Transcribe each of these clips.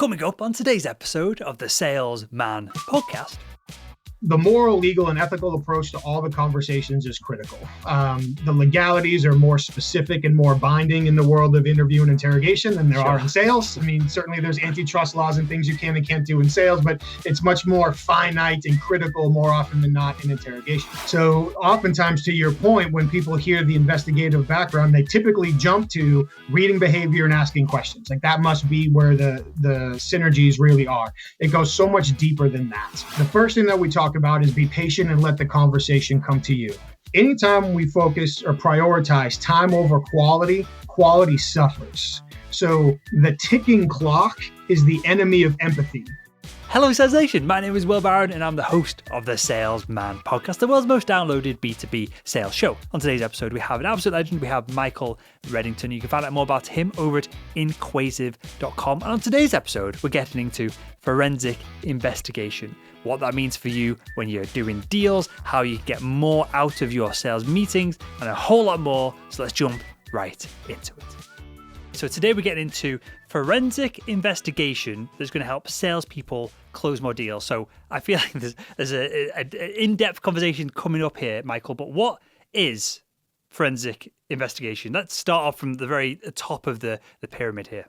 Coming up on today's episode of the Salesman Podcast. The moral, legal, and ethical approach to all the conversations is critical. The legalities are more specific and more binding in the world of interview and interrogation than there are in sales. I mean, certainly there's antitrust laws and things you can and can't do in sales, but it's much more finite and critical more often than not in interrogation. So oftentimes, to your point, when people hear the investigative background, they typically jump to reading behavior and asking questions. Like that must be where the synergies really are. It goes so much deeper than that. The first thing that we talk about is be patient and let the conversation come to you. Anytime we focus or prioritize time over quality, quality suffers. So the ticking clock is the enemy of empathy. Hello, Sales Nation. My name is Will Barron, and I'm the host of the Salesman Podcast, the world's most downloaded B2B sales show. On today's episode, we have an absolute legend. We have Michael Reddington. You can find out more about him over at inquasive.com. And on today's episode, we're getting into forensic investigation, what that means for you when you're doing deals, how you get more out of your sales meetings, and a whole lot more. So let's jump right into it. So today we're getting into forensic investigation that's going to help salespeople close more deals. So I feel like there's an in-depth conversation coming up here, Michael, but what is forensic investigation? Let's start off from the very top of the pyramid here.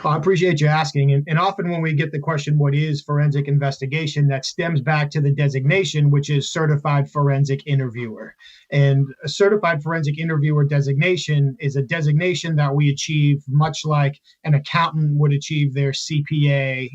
I appreciate you asking. And often when we get the question, what is forensic investigation, that stems back to the designation, which is certified forensic interviewer. And a certified forensic interviewer designation is a designation that we achieve much like an accountant would achieve their CPA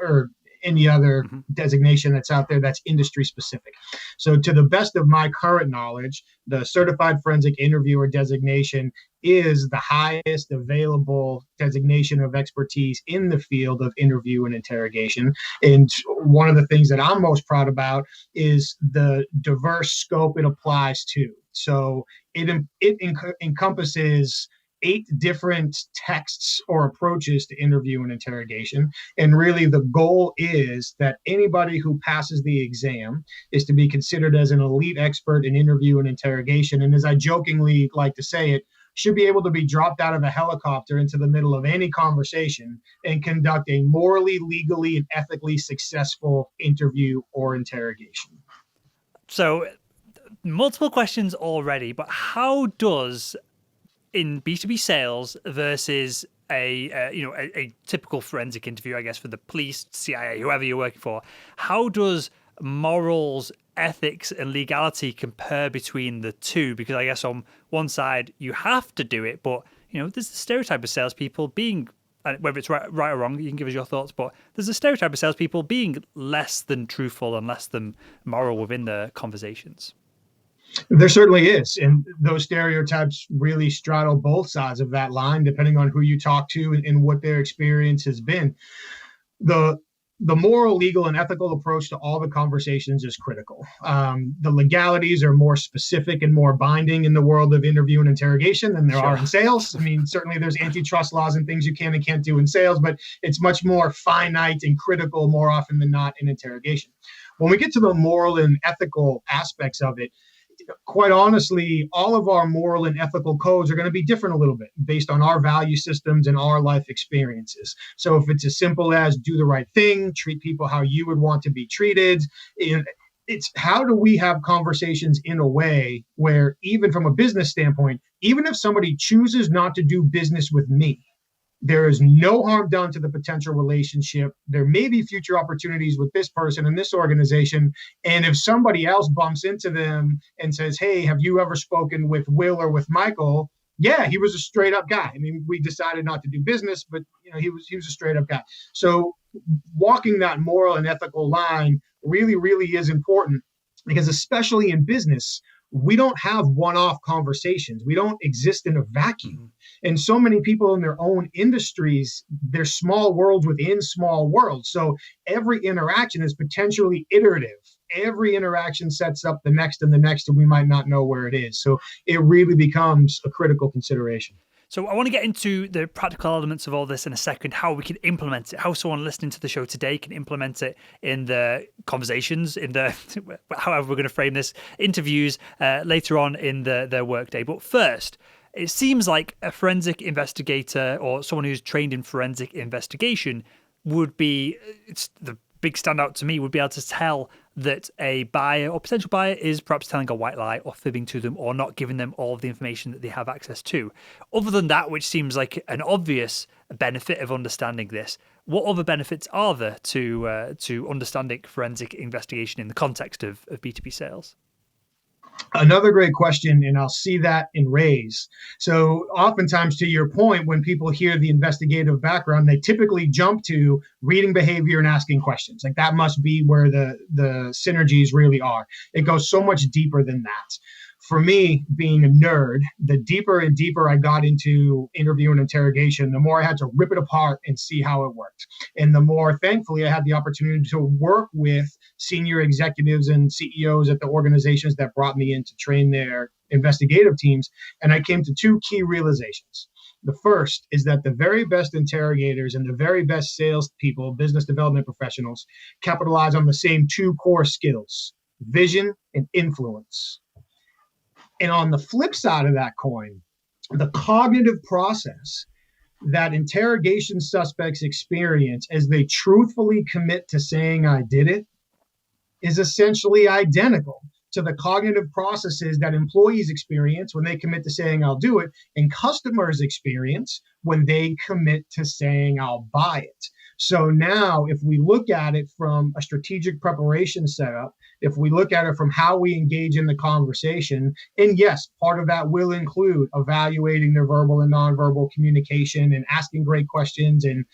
or any other designation that's out there that's industry specific. So to the best of my current knowledge, the certified forensic interviewer designation is the highest available designation of expertise in the field of interview and interrogation. And one of the things that I'm most proud about is the diverse scope it applies to. So it encompasses 8 different texts or approaches to interview and interrogation. And really the goal is that anybody who passes the exam is to be considered as an elite expert in interview and interrogation. And as I jokingly like to say it, should be able to be dropped out of a helicopter into the middle of any conversation and conduct a morally, legally, and ethically successful interview or interrogation. So multiple questions already, but how does in B2B sales versus a typical forensic interview, I guess, for the police, CIA, whoever you're working for, how does morals, ethics, and legality compare between the two? Because I guess on one side you have to do it, but there's a stereotype of salespeople being, whether it's right or wrong, you can give us your thoughts, but there's a stereotype of salespeople being less than truthful and less than moral within the conversations. There certainly is. And those stereotypes really straddle both sides of that line, depending on who you talk to and what their experience has been. The moral, legal, and ethical approach to all the conversations is critical. The legalities are more specific and more binding in the world of interview and interrogation than there are in sales. I mean, certainly there's antitrust laws and things you can and can't do in sales, but it's much more finite and critical more often than not in interrogation. When we get to the moral and ethical aspects of it, quite honestly, all of our moral and ethical codes are going to be different a little bit based on our value systems and our life experiences. So if it's as simple as do the right thing, treat people how you would want to be treated, it's how do we have conversations in a way where even from a business standpoint, even if somebody chooses not to do business with me, there is no harm done to the potential relationship. There may be future opportunities with this person in this organization. And if somebody else bumps into them and says, hey, have you ever spoken with Will or with Michael? Yeah, he was a straight up guy. I mean, we decided not to do business, but he was a straight up guy. So walking that moral and ethical line really, really is important because especially in business, we don't have one-off conversations. We don't exist in a vacuum. And so many people in their own industries, they're small worlds within small worlds. So every interaction is potentially iterative. Every interaction sets up the next and the next, and we might not know where it is. So it really becomes a critical consideration. So I want to get into the practical elements of all this in a second, how we can implement it, how someone listening to the show today can implement it in the conversations, in the, however we're going to frame this, interviews later on in their workday. But first, it seems like a forensic investigator or someone who's trained in forensic investigation, would be, it's the big standout to me, would be able to tell that a buyer or potential buyer is perhaps telling a white lie or fibbing to them or not giving them all of the information that they have access to. Other than that, which seems like an obvious benefit of understanding this, what other benefits are there to understanding forensic investigation in the context of B2B sales? Another great question, and I'll see that in Raise. So oftentimes, to your point, when people hear the investigative background, they typically jump to reading behavior and asking questions. Like that must be where the synergies really are. It goes so much deeper than that. For me, being a nerd, the deeper and deeper I got into interview and interrogation, the more I had to rip it apart and see how it worked. And the more, thankfully, I had the opportunity to work with senior executives and CEOs at the organizations that brought me in to train their investigative teams. And I came to two key realizations. The first is that the very best interrogators and the very best salespeople, business development professionals, capitalize on the same two core skills: vision and influence. And on the flip side of that coin, the cognitive process that interrogation suspects experience as they truthfully commit to saying I did it is essentially identical to the cognitive processes that employees experience when they commit to saying I'll do it, and customers experience when they commit to saying I'll buy it. So now if we look at it from a strategic preparation setup, if we look at it from how we engage in the conversation, and yes, part of that will include evaluating their verbal and nonverbal communication and asking great questions and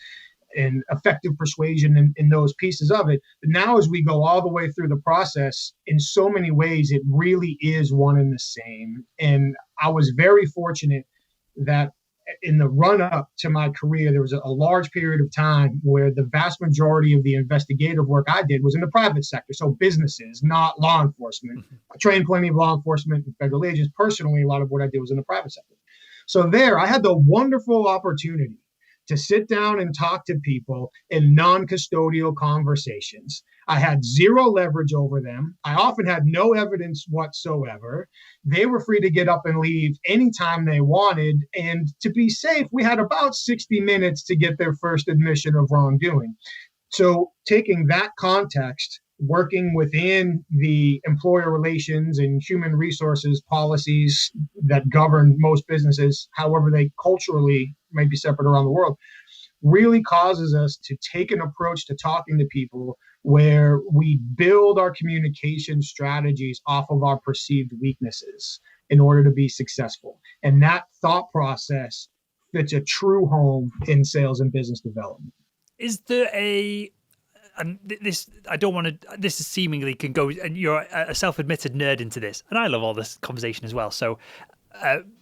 effective persuasion in those pieces of it. But now as we go all the way through the process, in so many ways, it really is one and the same. And I was very fortunate that in the run-up to my career, there was a large period of time where the vast majority of the investigative work I did was in the private sector, so businesses, not law enforcement. I trained plenty of law enforcement and federal agents. Personally, a lot of what I did was in the private sector. So there, I had the wonderful opportunity to sit down and talk to people in non-custodial conversations. I had zero leverage over them. I often had no evidence whatsoever. They were free to get up and leave anytime they wanted. And to be safe, we had about 60 minutes to get their first admission of wrongdoing. So taking that context, working within the employer relations and human resources policies that govern most businesses, however they culturally may be separate around the world, really causes us to take an approach to talking to people where we build our communication strategies off of our perceived weaknesses in order to be successful. And that thought process fits a true home in sales and business development. Is there and this, I don't want to, this is seemingly can go, and you're a self-admitted nerd into this, and I love all this conversation as well. So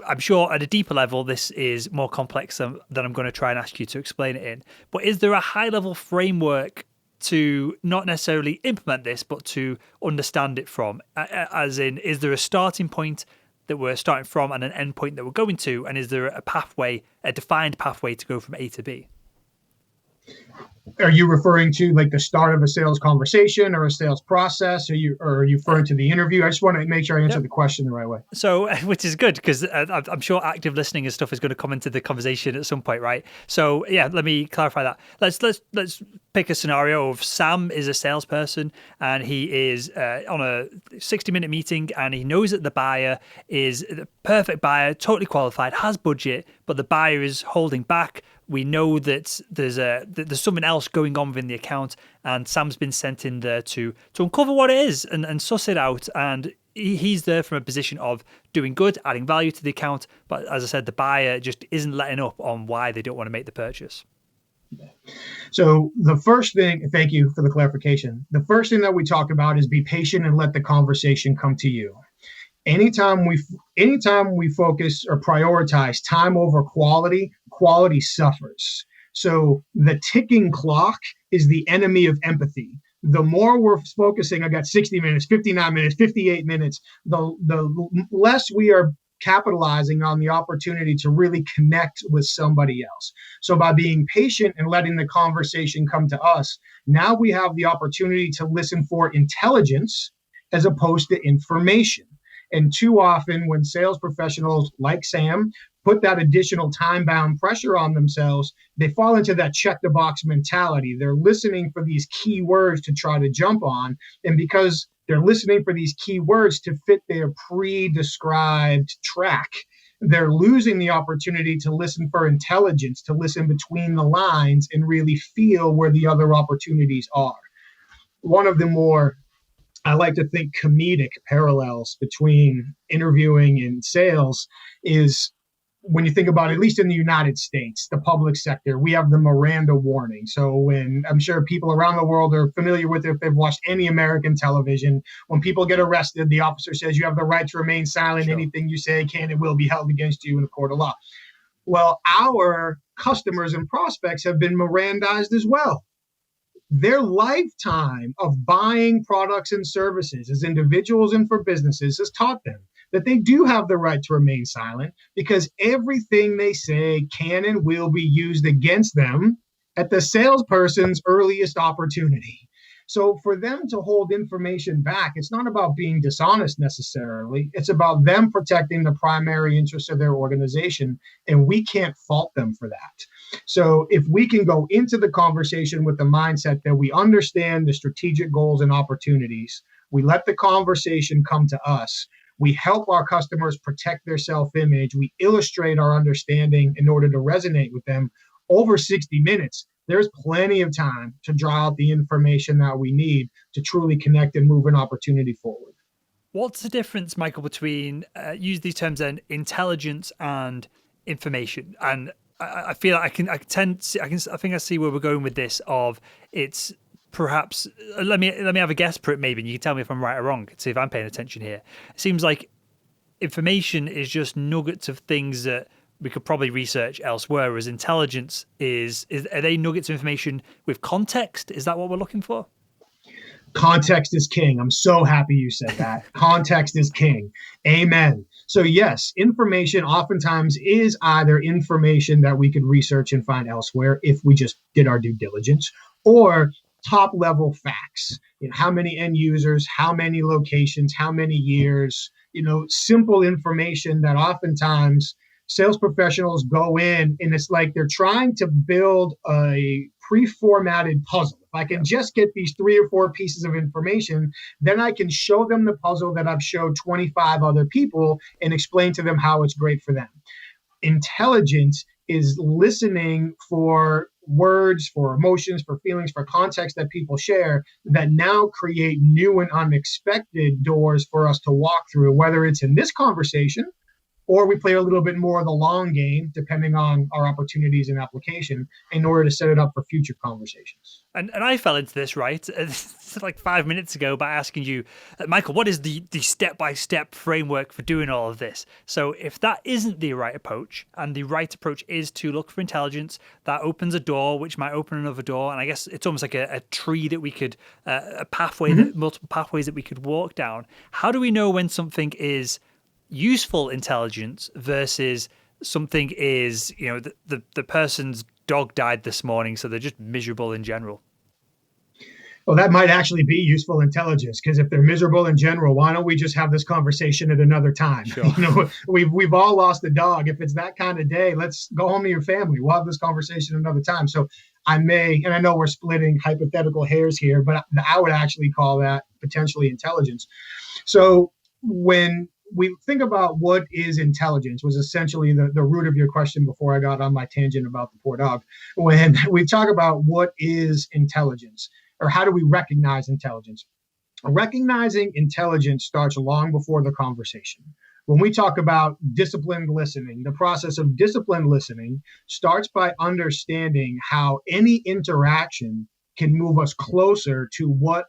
I'm sure at a deeper level, this is more complex than I'm going to try and ask you to explain it in. But is there a high-level framework to not necessarily implement this, but to understand it from? As in, is there a starting point that we're starting from and an end point that we're going to? And is there a pathway, a defined pathway to go from A to B? Are you referring to like the start of a sales conversation or a sales process? Or are you referring to the interview? I just want to make sure I answer the question the right way. So, which is good because I'm sure active listening and stuff is going to come into the conversation at some point, right? So, yeah, let me clarify that. Let's pick a scenario of Sam is a salesperson and he is on a 60-minute meeting and he knows that the buyer is the perfect buyer, totally qualified, has budget, but the buyer is holding back. We know that there's something else going on within the account, and Sam's been sent in there to uncover what it is and suss it out. And he's there from a position of doing good, adding value to the account. But as I said, the buyer just isn't letting up on why they don't want to make the purchase. So the first thing, thank you for the clarification. The first thing that we talk about is be patient and let the conversation come to you. Anytime we focus or prioritize time over quality, quality suffers. So the ticking clock is the enemy of empathy. The more we're focusing, I got 60 minutes, 59 minutes, 58 minutes, the less we are capitalizing on the opportunity to really connect with somebody else. So by being patient and letting the conversation come to us, now we have the opportunity to listen for intelligence as opposed to information. And too often when sales professionals like Sam put that additional time-bound pressure on themselves, they fall into that check-the-box mentality. They're listening for these key words to try to jump on. And because they're listening for these key words to fit their pre-described track, they're losing the opportunity to listen for intelligence, to listen between the lines and really feel where the other opportunities are. One of the more, I like to think, comedic parallels between interviewing and sales is when you think about, at least in the United States, the public sector, we have the Miranda warning. So when, I'm sure people around the world are familiar with it, if they've watched any American television, when people get arrested, the officer says you have the right to remain silent. Sure. Anything you say can and will be held against you in a court of law. Well, our customers and prospects have been Mirandized as well. Their lifetime of buying products and services as individuals and for businesses has taught them that they do have the right to remain silent, because everything they say can and will be used against them at the salesperson's earliest opportunity. So for them to hold information back, it's not about being dishonest necessarily. It's about them protecting the primary interests of their organization, and we can't fault them for that. So if we can go into the conversation with the mindset that we understand the strategic goals and opportunities, we let the conversation come to us, we help our customers protect their self-image, we illustrate our understanding in order to resonate with them, over 60 minutes, there's plenty of time to draw out the information that we need to truly connect and move an opportunity forward. What's the difference, Michael, between, use these terms then, intelligence and information? And I feel like I think I see where we're going with this. Of it's perhaps let me have a guess for it maybe, and you can tell me if I'm right or wrong. See if I'm paying attention here. It seems like information is just nuggets of things that we could probably research elsewhere, whereas intelligence is are they nuggets of information with context? Is that what we're looking for? Context is king. I'm so happy you said that. Context is king. Amen. So yes, information oftentimes is either information that we could research and find elsewhere if we just did our due diligence, or top level facts. How many end users, how many locations, how many years, simple information that oftentimes sales professionals go in and it's like they're trying to build a pre-formatted puzzle. If I can just get these 3 or 4 pieces of information, then I can show them the puzzle that I've showed 25 other people and explain to them how it's great for them. Intelligence is listening for words, for emotions, for feelings, for context that people share that now create new and unexpected doors for us to walk through, whether it's in this conversation or we play a little bit more of the long game, depending on our opportunities and application, in order to set it up for future conversations. And I fell into this, right, like 5 minutes ago by asking you, Michael, what is the step-by-step framework for doing all of this? So if that isn't the right approach, and the right approach is to look for intelligence, that opens a door, which might open another door. And I guess it's almost like a tree that we could, a pathway, that multiple pathways that we could walk down. How do we know when something is useful intelligence versus something is, the person's dog died this morning, so they're just miserable in general? Well, that might actually be useful intelligence, because if they're miserable in general, why don't we just have this conversation at another time? Sure. We've all lost a dog. If it's that kind of day, let's go home to your family. We'll have this conversation another time. So I know we're splitting hypothetical hairs here, but I would actually call that potentially intelligence. So when we think about what is intelligence, was essentially the root of your question before I got on my tangent about the poor dog. When we talk about what is intelligence, or how do we recognize intelligence? Recognizing intelligence starts long before the conversation. When we talk about disciplined listening, the process of disciplined listening starts by understanding how any interaction can move us closer to what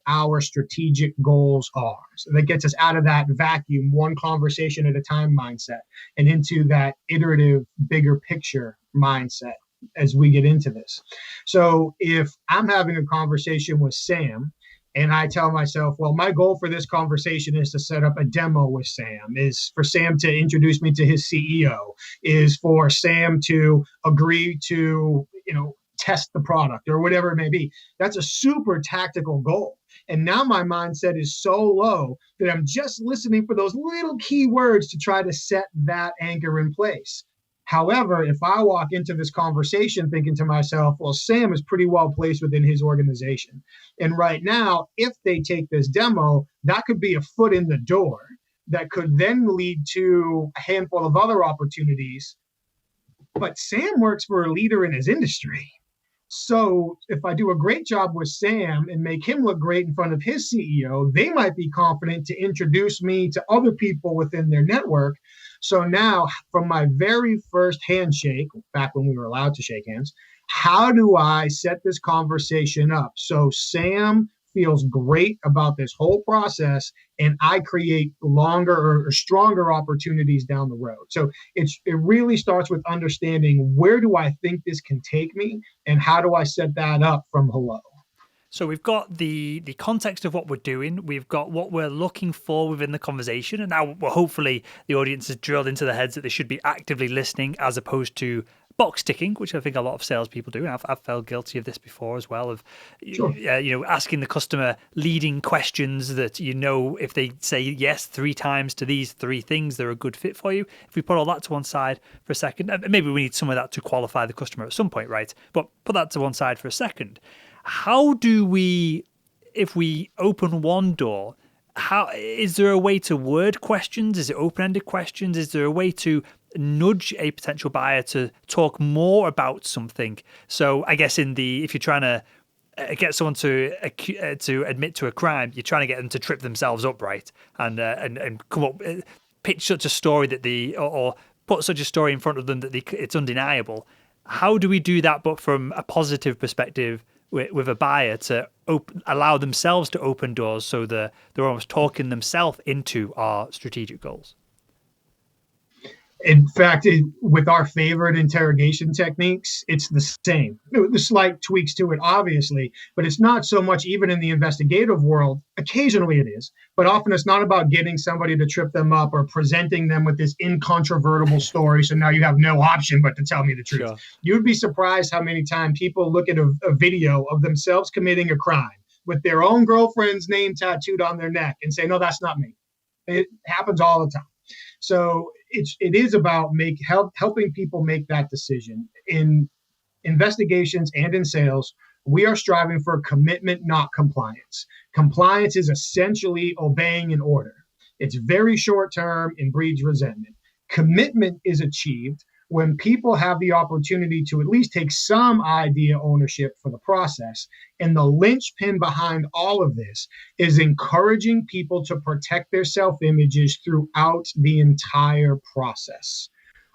our strategic goals are. So that gets us out of that vacuum, one conversation at a time mindset, and into that iterative, bigger picture mindset as we get into this. So if I'm having a conversation with Sam and I tell myself, well, my goal for this conversation is to set up a demo with Sam, is for Sam to introduce me to his CEO, is for Sam to agree to, test the product or whatever it may be. That's a super tactical goal. And now my mindset is so low that I'm just listening for those little key words to try to set that anchor in place. However, if I walk into this conversation thinking to myself, well, Sam is pretty well placed within his organization. And right now, if they take this demo, that could be a foot in the door that could then lead to a handful of other opportunities. But Sam works for a leader in his industry. So if I do a great job with Sam and make him look great in front of his CEO, they might be confident to introduce me to other people within their network. So now, from my very first handshake, back when we were allowed to shake hands, how do I set this conversation up so Sam feels great about this whole process and I create longer or stronger opportunities down the road? So it really starts with understanding, where do I think this can take me and how do I set that up from hello? So we've got the context of what we're doing. We've got what we're looking for within the conversation. And now, well, hopefully the audience has drilled into their heads that they should be actively listening as opposed to box ticking, which I think a lot of salespeople do. And I've felt guilty of this before as well, of Sure. Asking the customer leading questions that, if they say yes 3 times to these 3 things, they're a good fit for you. If we put all that to one side for a second, maybe we need some of that to qualify the customer at some point, right? But put that to one side for a second. How do we, if we open one door, how is there a way to word questions? Is it open-ended questions? Is there a way to nudge a potential buyer to talk more about something? So I guess if you're trying to get someone to admit to a crime, you're trying to get them to trip themselves up, right? And come up, pitch such a story that or put such a story in front of them that it's undeniable. How do we do that, but from a positive perspective, with a buyer, to allow themselves to open doors so they're almost talking themselves into our strategic goals? In fact, with our favorite interrogation techniques, it's the same. There's slight tweaks to it, obviously, but it's not so much even in the investigative world. Occasionally it is, but often it's not about getting somebody to trip them up or presenting them with this incontrovertible story. So now you have no option but to tell me the truth. Sure. You'd be surprised how many times people look at a video of themselves committing a crime with their own girlfriend's name tattooed on their neck and say, no, that's not me. It happens all the time. So it is about helping people make that decision. In investigations and in sales, we are striving for commitment, not compliance. Compliance is essentially obeying an order. It's very short term and breeds resentment. Commitment is achieved when people have the opportunity to at least take some idea ownership for the process. And the linchpin behind all of this is encouraging people to protect their self-images throughout the entire process.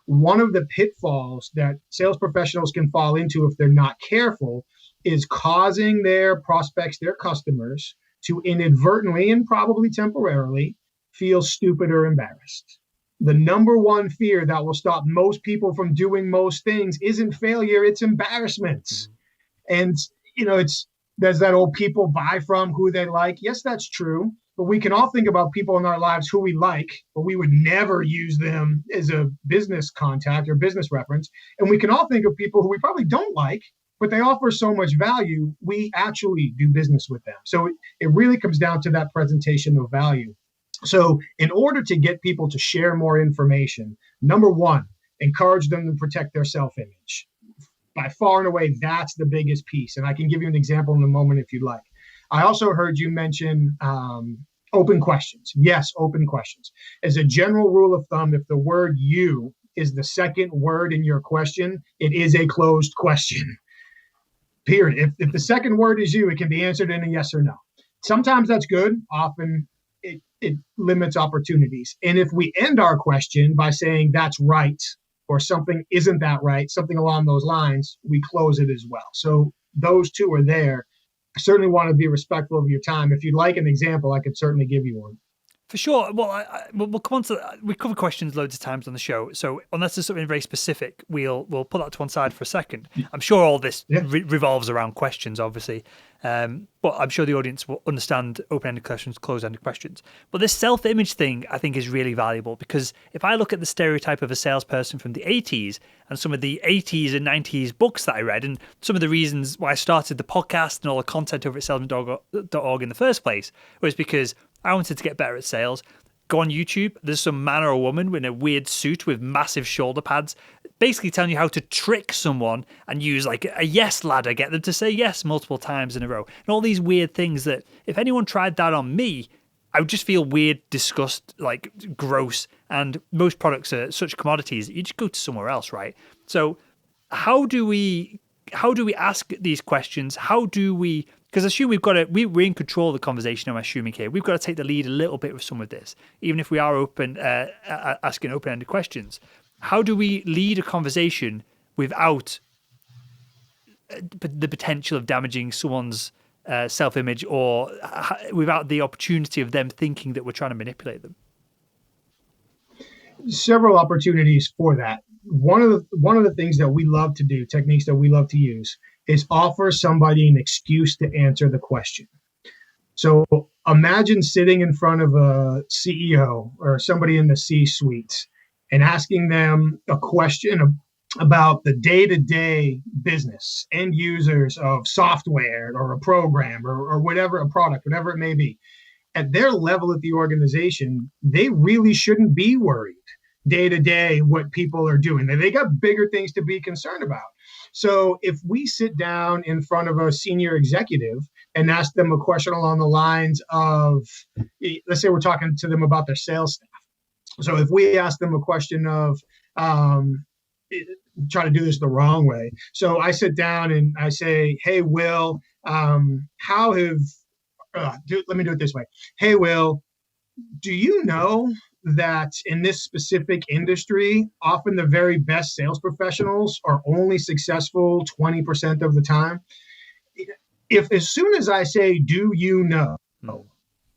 One of the pitfalls that sales professionals can fall into if they're not careful is causing their prospects, their customers, to inadvertently and probably temporarily feel stupid or embarrassed. The number one fear that will stop most people from doing most things isn't failure, it's embarrassment. And, there's that old people buy from who they like. Yes, that's true. But we can all think about people in our lives who we like, but we would never use them as a business contact or business reference. And we can all think of people who we probably don't like, but they offer so much value, we actually do business with them. So it really comes down to that presentation of value. So in order to get people to share more information, number one, encourage them to protect their self-image. By far and away, that's the biggest piece. And I can give you an example in a moment if you'd like. I also heard you mention open questions. Yes, open questions. As a general rule of thumb, if the word you is the second word in your question, it is a closed question. Period. If the second word is you, it can be answered in a yes or no. Sometimes that's good. Often it limits opportunities. And if we end our question by saying that's right, or something isn't that right, something along those lines, we close it as well. So those two are there. I certainly want to be respectful of your time. If you'd like an example, I could certainly give you one. For sure. Well, we'll come on to that. We cover questions loads of times on the show. So unless there's something very specific, we'll put that to one side for a second. I'm sure all this revolves around questions, obviously. But I'm sure the audience will understand open-ended questions, closed-ended questions. But this self-image thing, I think, is really valuable because if I look at the stereotype of a salesperson from the 80s and some of the 80s and 90s books that I read and some of the reasons why I started the podcast and all the content over at salesman.org in the first place was because I wanted to get better at sales. Go on YouTube, there's some man or a woman in a weird suit with massive shoulder pads, basically telling you how to trick someone and use like a yes ladder, get them to say yes multiple times in a row. And all these weird things that if anyone tried that on me, I would just feel weird, disgust, like gross. And most products are such commodities that you just go to somewhere else, right? So how do we ask these questions? Because I assume we're in control of the conversation, I'm assuming here. We've got to take the lead a little bit with some of this, even if we are asking open-ended questions. How do we lead a conversation without the potential of damaging someone's self-image or without the opportunity of them thinking that we're trying to manipulate them? Several opportunities for that. One of the things that we love to do, techniques that we love to use, is offer somebody an excuse to answer the question. So imagine sitting in front of a CEO or somebody in the C-suite and asking them a question about the day-to-day business, end users of software or a program or whatever, a product, whatever it may be. At their level at the organization, they really shouldn't be worried day to day what people are doing. They got bigger things to be concerned about. So if we sit down in front of a senior executive and ask them a question along the lines of, let's say we're talking to them about their sales staff. So if we ask them a question of, try to do this the wrong way. So I sit down and I say, hey, Will, let me do it this way. Hey, Will, do you know that in this specific industry, often the very best sales professionals are only successful 20% of the time? If as soon as I say, do you know,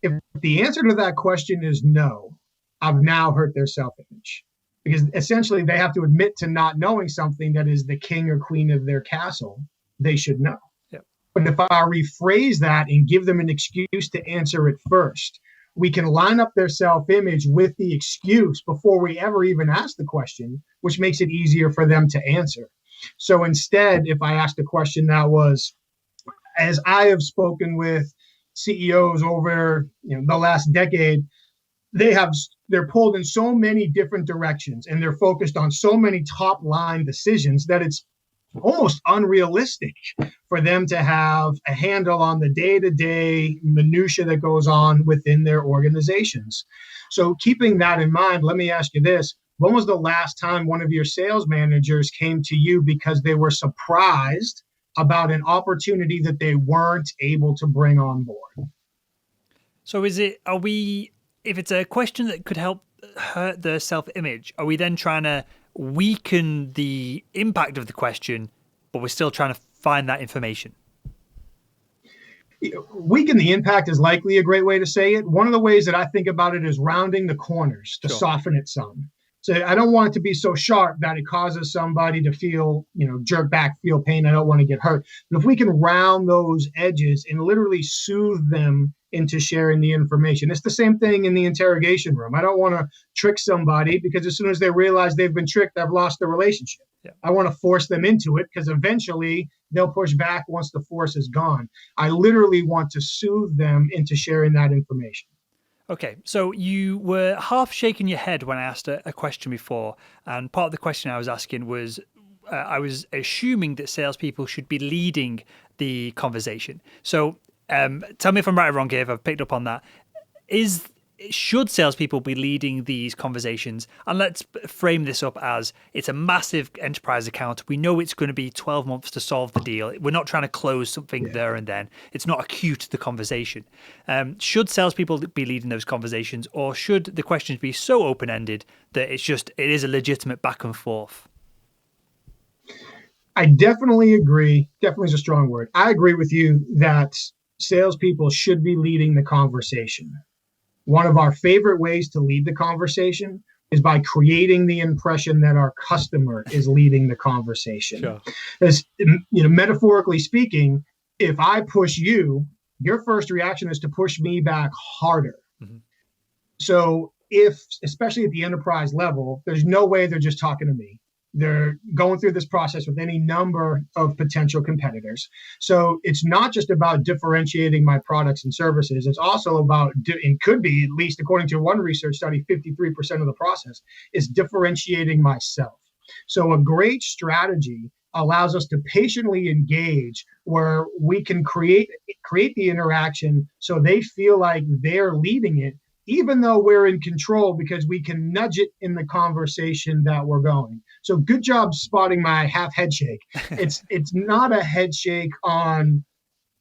if the answer to that question is no, I've now hurt their self-image. Because essentially they have to admit to not knowing something that is the king or queen of their castle, they should know. Yep. But if I rephrase that and give them an excuse to answer it first, we can line up their self-image with the excuse before we ever even ask the question, which makes it easier for them to answer. So instead, if I asked a question that was, as I have spoken with CEOs over the last decade, they're pulled in so many different directions and they're focused on so many top line decisions that it's almost unrealistic for them to have a handle on the day-to-day minutia that goes on within their organizations. So keeping that in mind, let me ask you this. When was the last time one of your sales managers came to you because they were surprised about an opportunity that they weren't able to bring on board? So if it's a question that could help hurt their self-image, are we then trying to weaken the impact of the question, but we're still trying to find that information? Weaken the impact is likely a great way to say it. One of the ways that I think about it is rounding the corners to soften it some. So I don't want it to be so sharp that it causes somebody to feel, jerk back, feel pain. I don't want to get hurt. But if we can round those edges and literally soothe them into sharing the information. It's the same thing in the interrogation room. I don't want to trick somebody because as soon as they realize they've been tricked, I've lost the relationship. Yeah. I want to force them into it because eventually they'll push back once the force is gone. I literally want to soothe them into sharing that information. Okay, so you were half shaking your head when I asked a question before, and part of the question I was asking was, I was assuming that salespeople should be leading the conversation. So tell me if I'm right or wrong here, if I've picked up on that. Should salespeople be leading these conversations? And let's frame this up as it's a massive enterprise account. We know it's going to be 12 months to solve the deal. We're not trying to close something there and then. It's not acute, the conversation. Should salespeople be leading those conversations, or should the questions be so open-ended that it is a legitimate back and forth? I definitely agree. Definitely is a strong word. I agree with you that salespeople should be leading the conversation. One of our favorite ways to lead the conversation is by creating the impression that our customer is leading the conversation. Sure. As metaphorically speaking, if I push you, your first reaction is to push me back harder. Mm-hmm. So especially at the enterprise level, there's no way they're just talking to me. They're going through this process with any number of potential competitors. So it's not just about differentiating my products and services. It's also about, it could be, at least according to one research study, 53% of the process is differentiating myself. So a great strategy allows us to patiently engage where we can create the interaction so they feel like they're leading it, even though we're in control, because we can nudge it in the conversation that we're going. So good job spotting my half head shake. It's not a head shake on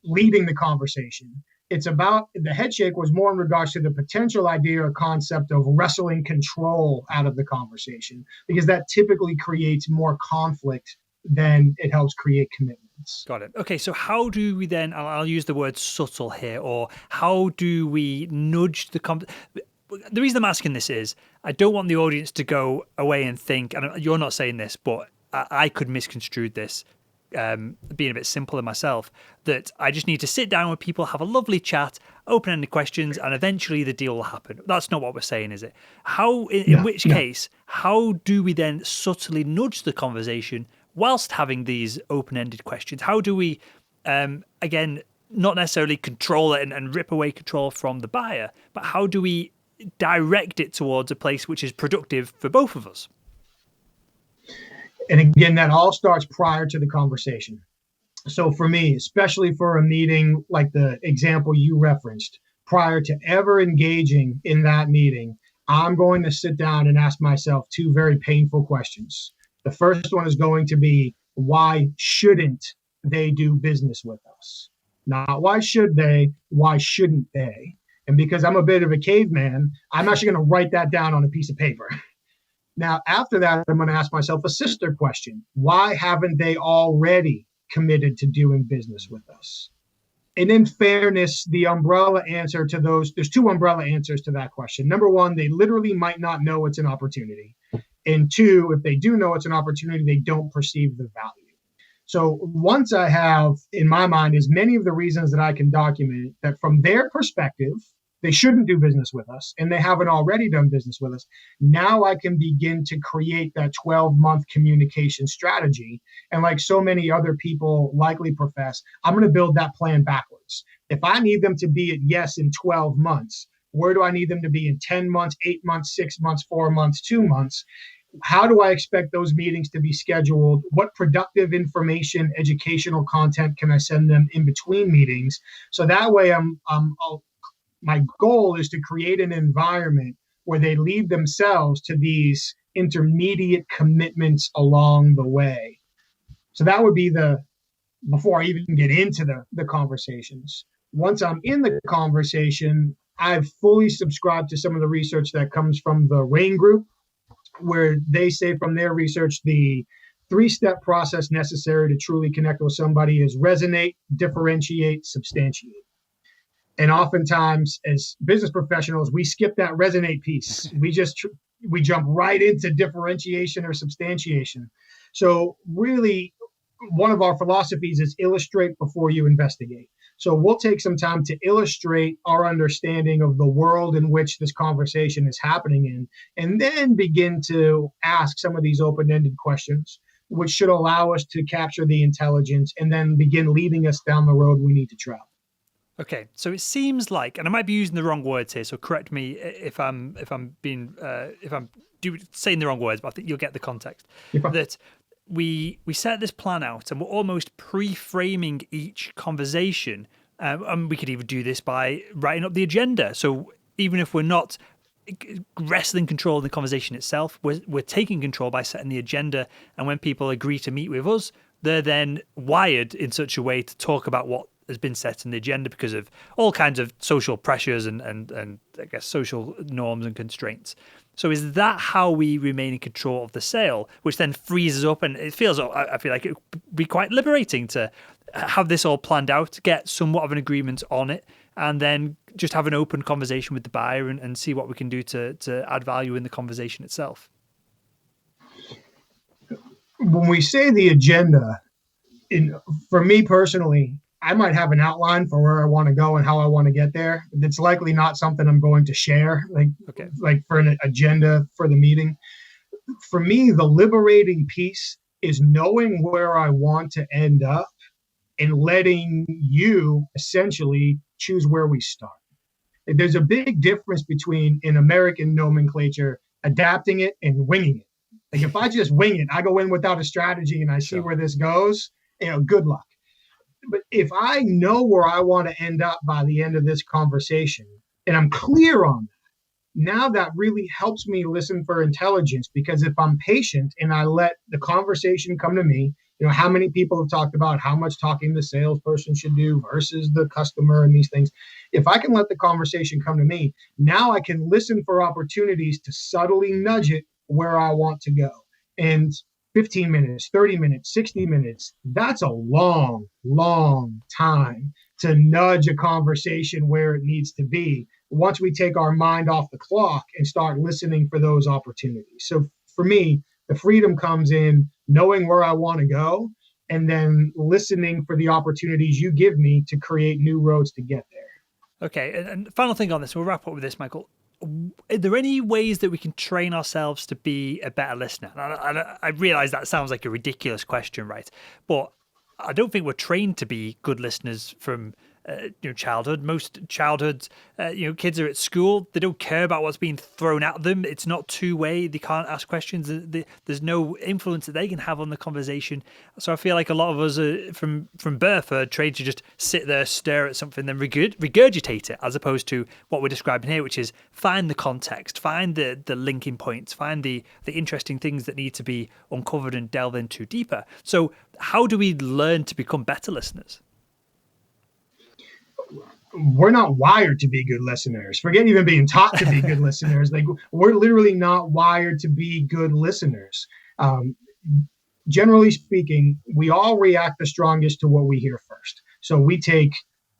leading the conversation. It's about, the head shake was more in regards to the potential idea or concept of wrestling control out of the conversation, because that typically creates more conflict than it helps create commitments. Got it. Okay, so how do we then, I'll use the word subtle here, or how do we nudge the reason I'm asking this is I don't want the audience to go away and think, and you're not saying this, but I could misconstrue this, being a bit simpler myself, that I just need to sit down with people, have a lovely chat, open-ended questions, and eventually the deal will happen. That's not what we're saying, is it? How, in which case, how do we then subtly nudge the conversation whilst having these open-ended questions? How do we, again, not necessarily control it and rip away control from the buyer, but how do we direct it towards a place which is productive for both of us? And again, that all starts prior to the conversation. So for me, especially for a meeting like the example you referenced, prior to ever engaging in that meeting, I'm going to sit down and ask myself two very painful questions. The first one is going to be, why shouldn't they do business with us? Not why should they, why shouldn't they? And because I'm a bit of a caveman, I'm actually going to write that down on a piece of paper. Now, after that, I'm going to ask myself a sister question. Why haven't they already committed to doing business with us? And in fairness, the umbrella answer to those, there's two umbrella answers to that question. Number one, they literally might not know it's an opportunity. And two, if they do know it's an opportunity, they don't perceive the value. So once I have, in my mind, as many of the reasons that I can document that from their perspective, they shouldn't do business with us, and they haven't already done business with us, now I can begin to create that 12-month communication strategy. And like so many other people likely profess, I'm going to build that plan backwards. If I need them to be at yes in 12 months, where do I need them to be in 10 months, 8 months, 6 months, 4 months, 2 months? How do I expect those meetings to be scheduled? What productive information, educational content can I send them in between meetings? So that way my goal is to create an environment where they lead themselves to these intermediate commitments along the way. So that would be before I even get into the conversations. Once I'm in the conversation, I've fully subscribed to some of the research that comes from the RAIN group, where they say from their research, the 3-step process necessary to truly connect with somebody is resonate, differentiate, substantiate. And oftentimes as business professionals, we skip that resonate piece. We jump right into differentiation or substantiation. So really, one of our philosophies is illustrate before you investigate. So we'll take some time to illustrate our understanding of the world in which this conversation is happening in, and then begin to ask some of these open-ended questions, which should allow us to capture the intelligence and then begin leading us down the road we need to travel. Okay, so it seems like, and I might be using the wrong words here, so correct me if I'm saying the wrong words, but I think you'll get the context. That we set this plan out and we're almost pre-framing each conversation, and we could even do this by writing up the agenda. So even if we're not wrestling control of the conversation itself, we're taking control by setting the agenda, and when people agree to meet with us, they're then wired in such a way to talk about what has been set in the agenda because of all kinds of social pressures and I guess social norms and constraints. So is that how we remain in control of the sale, which then frees us up? And it feels, I feel like it would be quite liberating to have this all planned out, get somewhat of an agreement on it, and then just have an open conversation with the buyer and see what we can do to add value in the conversation itself. When we say the agenda, for me personally, I might have an outline for where I want to go and how I want to get there. It's likely not something I'm going to share, like for an agenda for the meeting. For me, the liberating piece is knowing where I want to end up and letting you essentially choose where we start. There's a big difference between, in American nomenclature, adapting it and winging it. Like if I just wing it, I go in without a strategy and I see where this goes, good luck. But if I know where I want to end up by the end of this conversation and I'm clear on that, now that really helps me listen for intelligence, because if I'm patient and I let the conversation come to me, how many people have talked about how much talking the salesperson should do versus the customer and these things. If I can let the conversation come to me, now I can listen for opportunities to subtly nudge it where I want to go. And 15 minutes, 30 minutes, 60 minutes, that's a long, long time to nudge a conversation where it needs to be once we take our mind off the clock and start listening for those opportunities. So for me, the freedom comes in knowing where I want to go and then listening for the opportunities you give me to create new roads to get there. Okay, and final thing on this, we'll wrap up with this, Michael. Are there any ways that we can train ourselves to be a better listener? I realize that sounds like a ridiculous question, right? But I don't think we're trained to be good listeners from childhood. Most childhoods, kids are at school. They don't care about what's being thrown at them. It's not two-way. They can't ask questions. There's no influence that they can have on the conversation. So I feel like a lot of us from birth are trained to just sit there, stare at something, then regurgitate it, as opposed to what we're describing here, which is find the context, find the linking points, find the interesting things that need to be uncovered and delve into deeper. So how do we learn to become better listeners? We're not wired to be good listeners. Forget even being taught to be good listeners. Like we're literally not wired to be good listeners. Generally speaking, we all react the strongest to what we hear first. So we take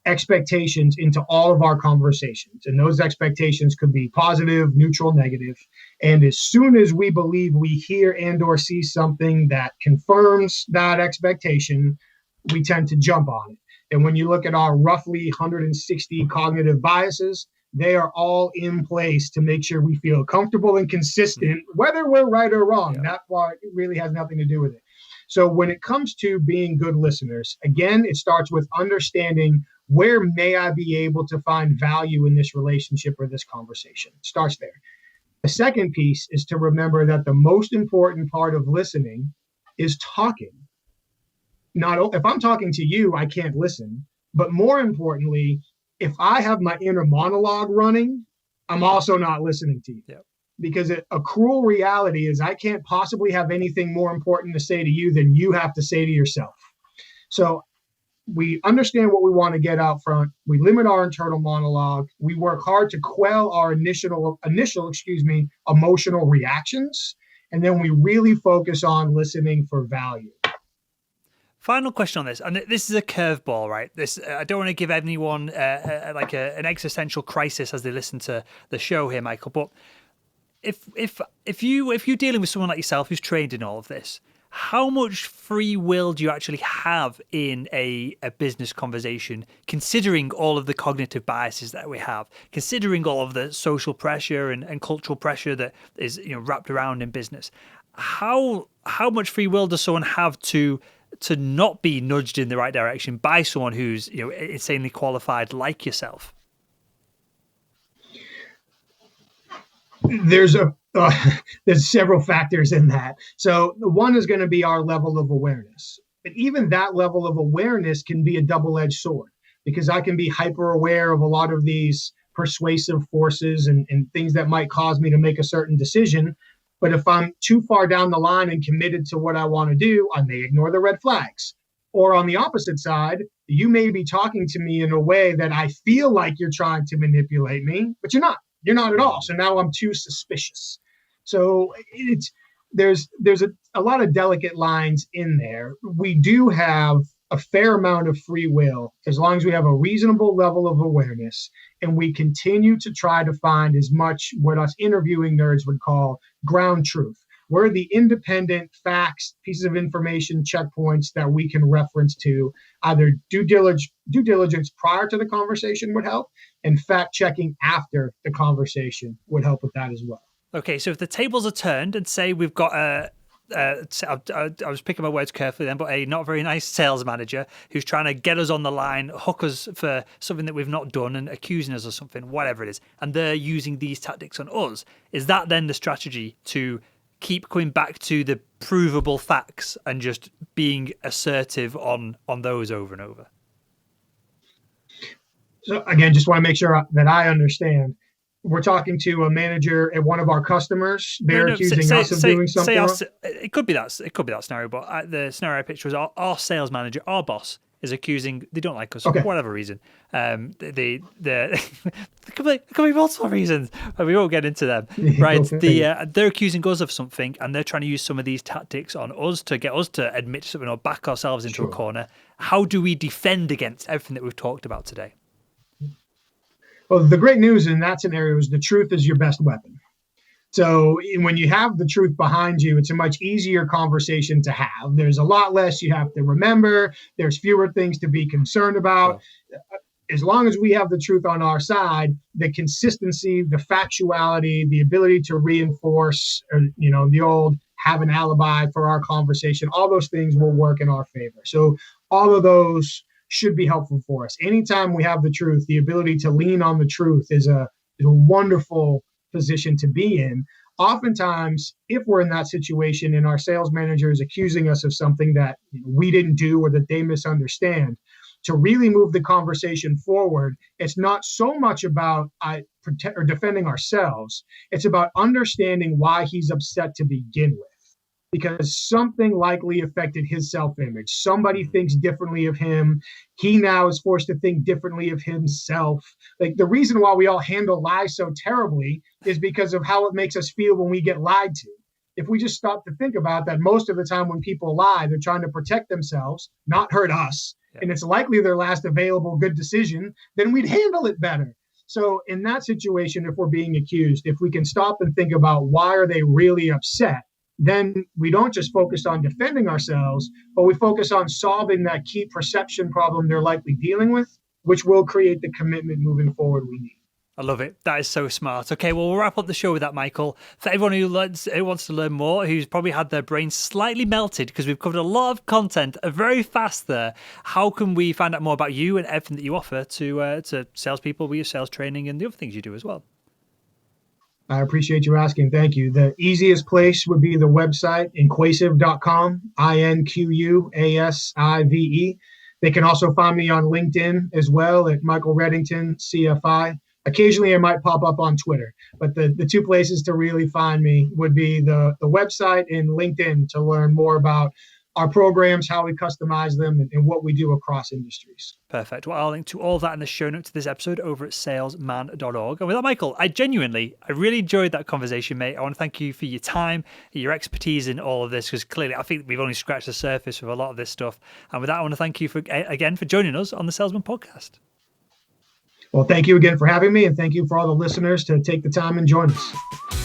expectations into all of our conversations, and those expectations could be positive, neutral, negative. And as soon as we believe we hear and or see something that confirms that expectation, we tend to jump on it. And when you look at our roughly 160 cognitive biases, they are all in place to make sure we feel comfortable and consistent, whether we're right or wrong. Yeah. That part really has nothing to do with it. So when it comes to being good listeners, again, it starts with understanding where may I be able to find value in this relationship or this conversation. It starts there. The second piece is to remember that the most important part of listening is talking. Not if I'm talking to you, I can't listen. But more importantly, if I have my inner monologue running, I'm also not listening to you. Yep. Because a cruel reality is I can't possibly have anything more important to say to you than you have to say to yourself. So we understand what we want to get out front. We limit our internal monologue. We work hard to quell our initial emotional reactions. And then we really focus on listening for value. Final question on this, and this is a curveball, right? I don't want to give anyone an existential crisis as they listen to the show here, Michael. But if you're dealing with someone like yourself who's trained in all of this, how much free will do you actually have in a business conversation, considering all of the cognitive biases that we have, considering all of the social pressure and cultural pressure that is wrapped around in business? How much free will does someone have to not be nudged in the right direction by someone who's insanely qualified like yourself? There's several factors in that. So one is going to be our level of awareness. But even that level of awareness can be a double-edged sword, because I can be hyper aware of a lot of these persuasive forces and things that might cause me to make a certain decision. But if I'm too far down the line and committed to what I want to do, I may ignore the red flags. Or on the opposite side, you may be talking to me in a way that I feel like you're trying to manipulate me, but you're not. You're not at all. So now I'm too suspicious. So there's a lot of delicate lines in there. We do have a fair amount of free will, as long as we have a reasonable level of awareness and we continue to try to find as much what us interviewing nerds would call ground truth. Where are the independent facts, pieces of information, checkpoints that we can reference to? Either due diligence prior to the conversation would help, and fact checking after the conversation would help with that as well. Okay, so if the tables are turned and say we've got I was picking my words carefully then, but a not very nice sales manager who's trying to get us on the line, hook us for something that we've not done and accusing us of something, whatever it is, and they're using these tactics on us, is that then the strategy to keep coming back to the provable facts and just being assertive on those over and over? So again, just want to make sure that I understand. We're talking to a manager at one of our customers. They're accusing us of doing something wrong? It could be that scenario, but the scenario I picture was our sales manager, our boss, is accusing, they don't like us for whatever reason. There could be multiple reasons, but we won't get into them. Right? They're accusing us of something, and they're trying to use some of these tactics on us to get us to admit something or back ourselves into a corner. How do we defend against everything that we've talked about today? Well, the great news in that scenario is the truth is your best weapon. So when you have the truth behind you, it's a much easier conversation to have. There's a lot less you have to remember. There's fewer things to be concerned about. Yeah. As long as we have the truth on our side, the consistency, the factuality, the ability to reinforce, the old have an alibi for our conversation, all those things will work in our favor. So all of those should be helpful for us. Anytime we have the truth, the ability to lean on the truth is a wonderful position to be in. Oftentimes, if we're in that situation and our sales manager is accusing us of something that we didn't do or that they misunderstand, to really move the conversation forward, it's not so much about defending ourselves. It's about understanding why he's upset to begin with. Because something likely affected his self-image. Somebody thinks differently of him. He now is forced to think differently of himself. Like, the reason why we all handle lies so terribly is because of how it makes us feel when we get lied to. If we just stop to think about that, most of the time when people lie, they're trying to protect themselves, not hurt us. Yeah. And it's likely their last available good decision, then we'd handle it better. So in that situation, if we're being accused, if we can stop and think about why are they really upset, then we don't just focus on defending ourselves, but we focus on solving that key perception problem they're likely dealing with, which will create the commitment moving forward we need. I love it. That is so smart. Okay, well, we'll wrap up the show with that, Michael. For everyone who wants to learn more, who's probably had their brains slightly melted because we've covered a lot of content very fast there, how can we find out more about you and everything that you offer to salespeople with your sales training and the other things you do as well? I appreciate you asking. Thank you. The easiest place would be the website, inquasive.com, INQUASIVE. They can also find me on LinkedIn as well at Michael Reddington, CFI. Occasionally, I might pop up on Twitter, but the two places to really find me would be the website and LinkedIn to learn more about our programs, how we customize them, and what we do across industries. Perfect. Well, I'll link to all that in the show notes to this episode over at salesman.org. And with that, Michael, I really enjoyed that conversation, mate. I want to thank you for your time, your expertise in all of this, because clearly I think we've only scratched the surface with a lot of this stuff. And with that, I want to thank you again for joining us on the Salesman Podcast. Well, thank you again for having me, and thank you for all the listeners to take the time and join us.